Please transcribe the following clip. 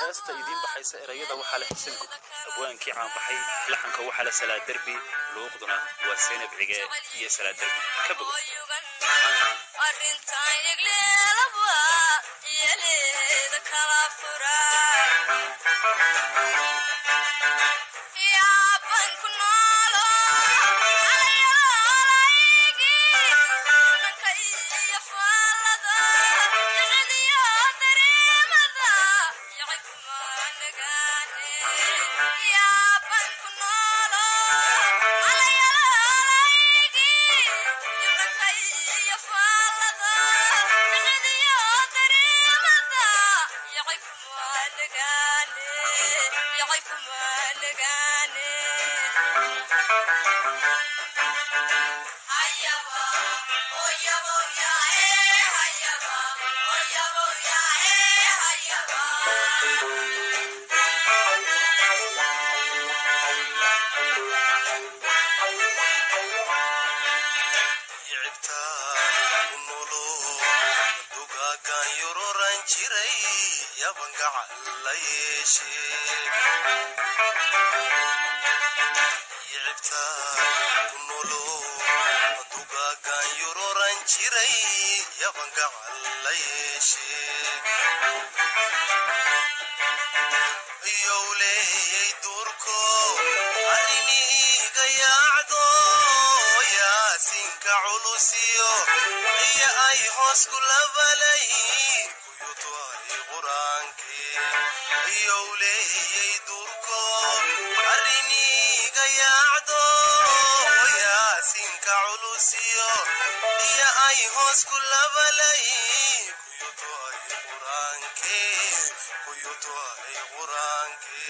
heesta idin baxaysa erayada waxa la Sangub abwaankii caan baxay laxanka waxa la Salaad Derbi luuqduna waa Seynab iyo Salaad Derbi ka bogo arintan igleelaba yeelada kala furaa ya ban kunalo alaygi danka iyo falada jadiya dareemada yaqma nagaane ya ban kunalo alaygi danka iyo falada jadiya dareemada yaqma nagaane Hayabaa oyabo ya hayabaa oyabo ya yicibta kunolo dugagan yururan jiray yabanga calayshi yicibta kunolo dugagan yururan jiray yabanga calayshi yowley durko ariniga yaacdo yaasinka culusiyo iyo ay hoos ku labalay kuyutu ay quraankii yowley durko ariniga yaacdo yaasinka culusiyo iyo ay hoos ku labalay kuyutu ay quraankii